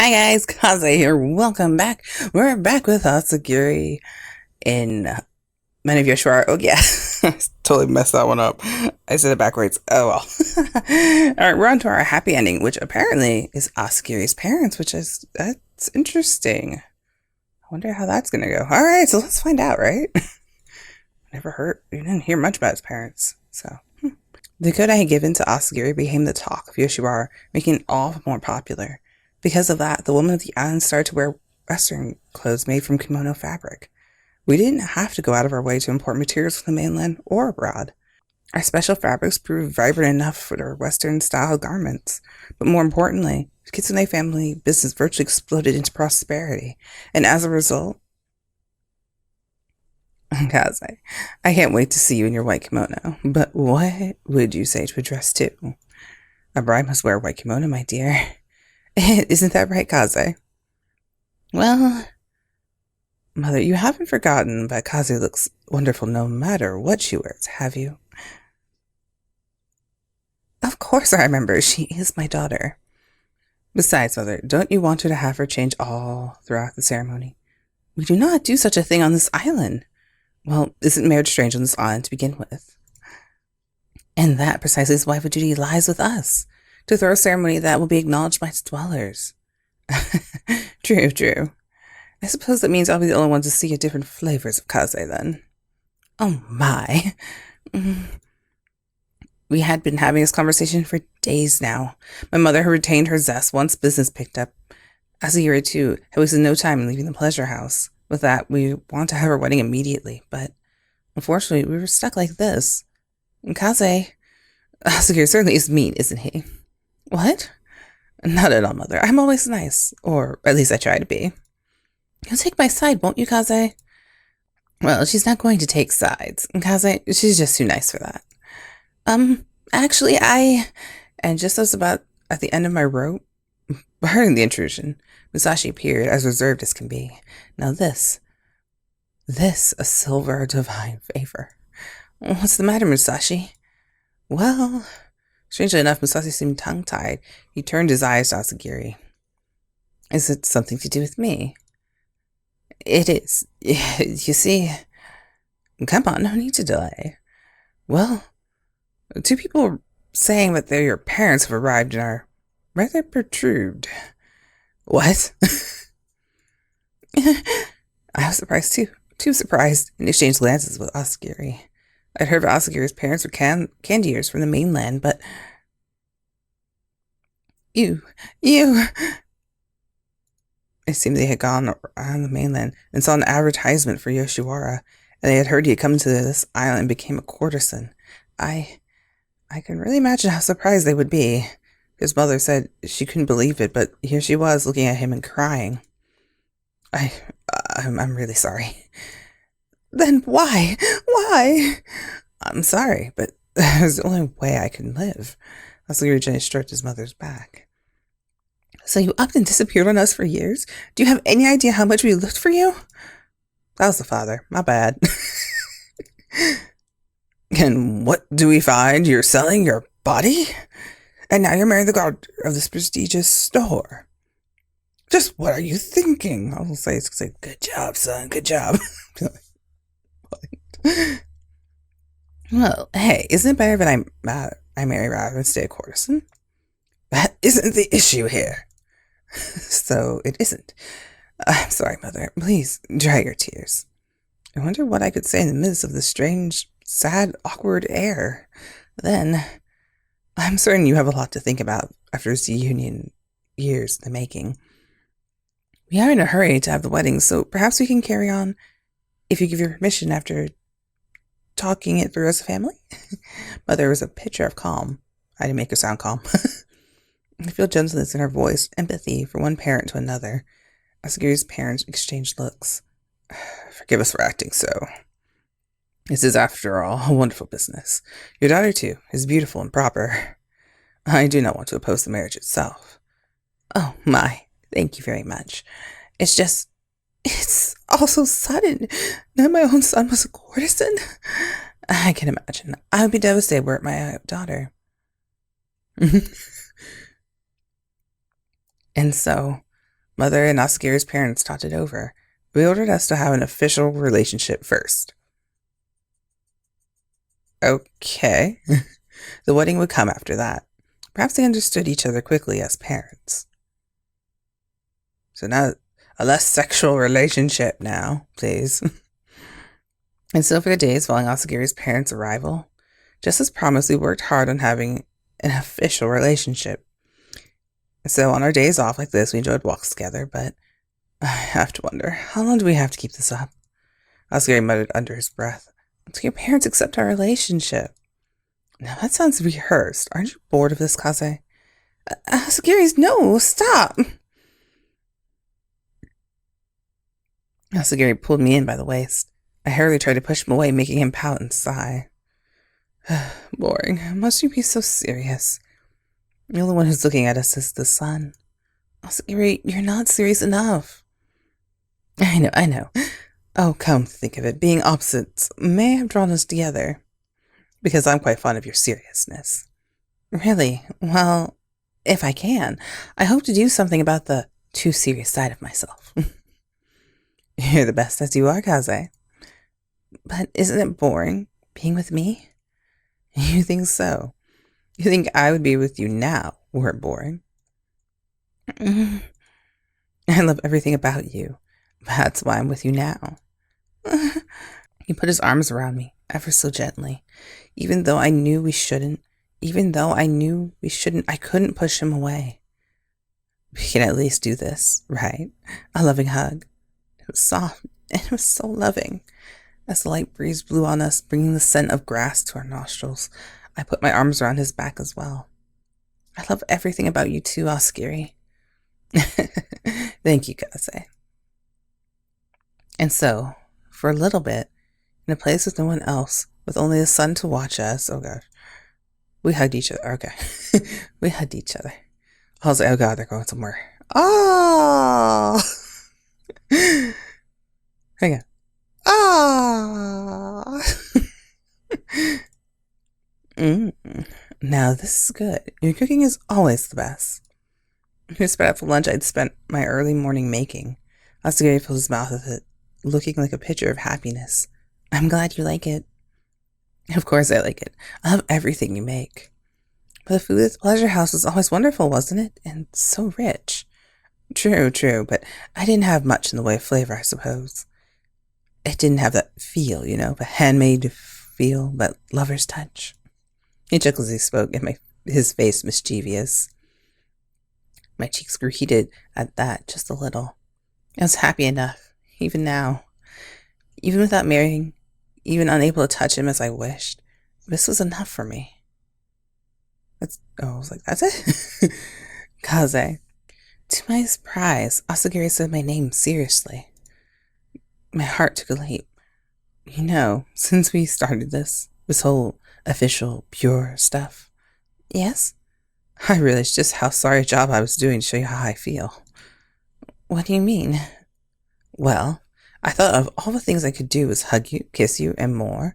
Hi guys, Kaze here. Welcome back. We're back with Asagiri in Men of Yoshiwara. Oh yeah, I totally messed that one up. I said it backwards. Oh well. All right, we're on to our happy ending, which apparently is Asagiri's parents, that's interesting. I wonder how that's gonna go. All right, so let's find out, right? We didn't hear much about his parents, so. The code I had given to Asagiri became the talk of Yoshiwara, making it all more popular. Because of that, the women of the island started to wear Western clothes made from kimono fabric. We didn't have to go out of our way to import materials from the mainland or abroad. Our special fabrics proved vibrant enough for their Western-style garments. But more importantly, the Kitsune family business virtually exploded into prosperity. And as a result, Kaze, I can't wait to see you in your white kimono. But what would you say to a dress too? A bride must wear a white kimono, my dear. Isn't that right, Kaze? Well, Mother, you haven't forgotten that Kaze looks wonderful no matter what she wears, have you? Of course I remember. She is my daughter. Besides, Mother, don't you want her to have her change all throughout the ceremony? We do not do such a thing on this island. Well, isn't marriage strange on this island to begin with? And that precisely is why the duty lies with us, to throw a ceremony that will be acknowledged by its dwellers. True. I suppose that means I'll be the only one to see different flavors of Kaze then. Oh my. We had been having this conversation for days now. My mother had retained her zest once business picked up. Asagiri too had wasted no time in leaving the pleasure house. With that, we want to have our wedding immediately, but unfortunately we were stuck like this. And Asagiri certainly is mean, isn't he? What? Not at all, Mother. I'm always nice, or at least I try to be. You'll take my side, won't you, Kaze? Well, she's not going to take sides. Kaze, she's just too nice for that. Actually, And just as about at the end of my rope, hearing the intrusion, Musashi appeared as reserved as can be. Now this, a silver divine favor. What's the matter, Musashi? Well, strangely enough, Musashi seemed tongue-tied. He turned his eyes to Asagiri. Is it something to do with me? It is. You see... Come on, no need to delay. Well, two people saying that they're your parents have arrived and are rather perturbed. What? I was surprised too. Too surprised, and exchanged glances with Asagiri. I'd heard that Asagiri's parents were candiers from the mainland, but... You... It seemed they had gone on the mainland and saw an advertisement for Yoshiwara, and they had heard he had come to this island and became a courtesan. I can really imagine how surprised they would be. His mother said she couldn't believe it, but here she was looking at him and crying. I'm really sorry. Then why? Why? I'm sorry, but that was the only way I can live. Asagiri gently stroked his mother's back. So you up and disappeared on us for years? Do you have any idea how much we looked for you? That was the father. My bad. And what do we find? You're selling your body? And now you're marrying the guard of this prestigious store. Just what are you thinking? I'll say, good job, son, good job. Well, hey, isn't it better that I marry rather than stay a courtesan? That isn't the issue here. So it isn't. I'm sorry, Mother. Please dry your tears. I wonder what I could say in the midst of this strange, sad, awkward air. Then, I'm certain you have a lot to think about after this union years in the making. We are in a hurry to have the wedding, so perhaps we can carry on if you give your permission after talking it through as a family. Mother was a picture of calm. I didn't make her sound calm. I feel gentleness in her voice, empathy from one parent to another. Asagiri's parents exchanged looks. Forgive us for acting so. This is, after all, a wonderful business. Your daughter, too, is beautiful and proper. I do not want to oppose the marriage itself. Oh, my. Thank you very much. It's all so sudden. Now my own son was a courtesan. I can imagine. I would be devastated were it my daughter. And so, Mother and Asagiri's parents talked it over. We ordered us to have an official relationship first. Okay. The wedding would come after that. Perhaps they understood each other quickly as parents. So now, a less sexual relationship now, please. And so for the days following Asagiri's parents' arrival, just as promised, we worked hard on having an official relationship. So on our days off like this, we enjoyed walks together, but I have to wonder, how long do we have to keep this up? Asagiri muttered under his breath. Until your parents accept our relationship. Now that sounds rehearsed. Aren't you bored of this, Kaze? Asagiri, no, stop! Asagiri pulled me in by the waist. I hurriedly tried to push him away, making him pout and sigh. Boring. Must you be so serious? The only one who's looking at us is the sun. Asagiri, you're not serious enough. I know. Oh, come to think of it, being opposites may have drawn us together. Because I'm quite fond of your seriousness. Really? Well, if I can, I hope to do something about the too serious side of myself. You're the best as you are, Kaze. But isn't it boring, being with me? You think so? You think I would be with you now were it boring? I love everything about you. That's why I'm with you now. He put his arms around me, ever so gently. Even though I knew we shouldn't, I couldn't push him away. We can at least do this, right? A loving hug. It was soft, and it was so loving. As the light breeze blew on us, bringing the scent of grass to our nostrils, I put my arms around his back as well. I love everything about you too, Asagiri. Thank you, Kaze. And so, for a little bit, in a place with no one else, with only the sun to watch us, oh gosh, we hugged each other. Okay. We hugged each other. I was like, oh god, they're going somewhere. Oh! Hang on. Oh! Now this is good. Your cooking is always the best. We spread out for lunch I'd spent my early morning making. Asagiri filled his mouth with it, looking like a picture of happiness. I'm glad you like it. Of course I like it. I love everything you make. But the food at the pleasure house was always wonderful, wasn't it? And so rich. True, but I didn't have much in the way of flavor, I suppose. It didn't have that feel, the handmade feel, that lover's touch. He chuckled as he spoke, and his face mischievous. My cheeks grew heated at that, just a little. I was happy enough, even now. Even without marrying, even unable to touch him as I wished, this was enough for me. I was like, that's it? Kaze. To my surprise, Asagiri said my name seriously. My heart took a leap. Since we started this whole official, pure stuff. Yes? I realized just how sorry a job I was doing to show you how I feel. What do you mean? Well, I thought of all the things I could do was hug you, kiss you, and more.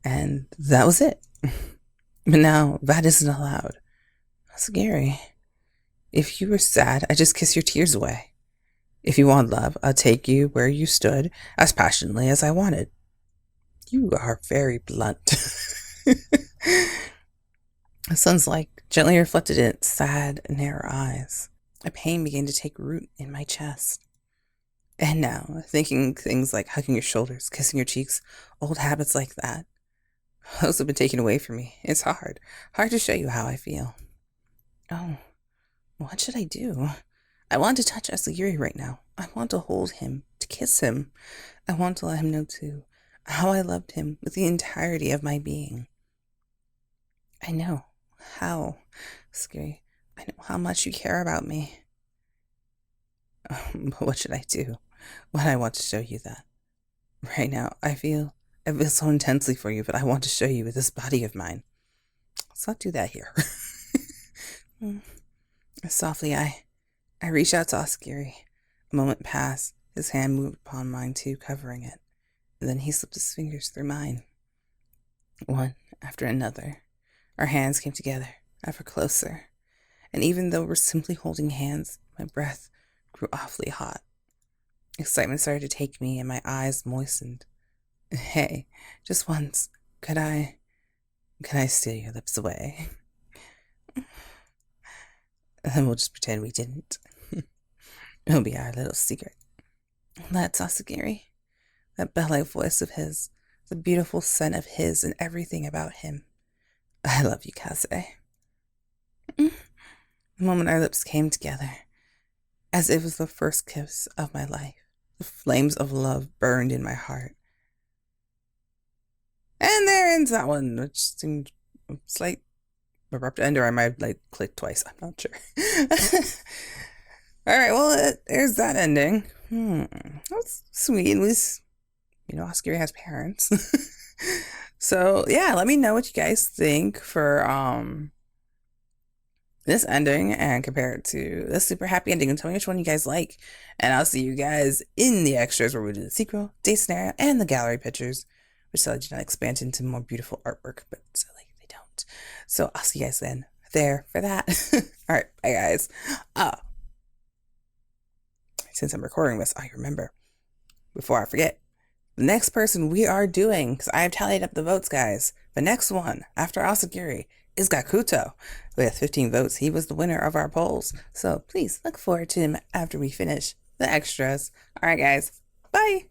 And that was it. But now, that isn't allowed. Asagiri. If you were sad, I'd just kiss your tears away. If you want love, I'll take you where you stood, as passionately as I wanted. You are very blunt. The sun's light gently reflected in its sad, narrow eyes. A pain began to take root in my chest. And now, thinking things like hugging your shoulders, kissing your cheeks, old habits like that, those have been taken away from me. It's hard to show you how I feel. Oh, what should I do? I want to touch Asagiri right now. I want to hold him, to kiss him. I want to let him know, too, how I loved him with the entirety of my being. I know how, Asagiri. I know how much you care about me. But what should I do when I want to show you that? Right now, I feel so intensely for you, but I want to show you with this body of mine. Let's not do that here. Softly, I reached out to Asagiri. A moment passed. His hand moved upon mine too, covering it. And then he slipped his fingers through mine. One after another, our hands came together, ever closer. And even though we're simply holding hands, my breath grew awfully hot. Excitement started to take me, and my eyes moistened. Hey, just once, could I steal your lips away? And we'll just pretend we didn't. It'll be our little secret. That's Asagiri. That bell-like voice of his, the beautiful scent of his, and everything about him. I love you, Kaze. The moment our lips came together, as if it was the first kiss of my life, the flames of love burned in my heart. And there ends that one, which seemed a slight abrupt end, or I might have clicked twice. I'm not sure. All right, well, there's that ending. That's sweet. At least, Asagiri has parents. So yeah, let me know what you guys think for this ending and compare it to this super happy ending, and tell me which one you guys like. And I'll see you guys in the extras where we do the sequel, day scenario, and the gallery pictures, which tell you to expand into more beautiful artwork, but silly they don't. So I'll see you guys then there for that. All right, bye guys. Since I'm recording this, I remember, before I forget, the next person we are doing, because I have tallied up the votes, guys, the next one after Asagiri is Gakuto. With 15 votes, he was the winner of our polls. So please look forward to him after we finish the extras. All right, guys. Bye.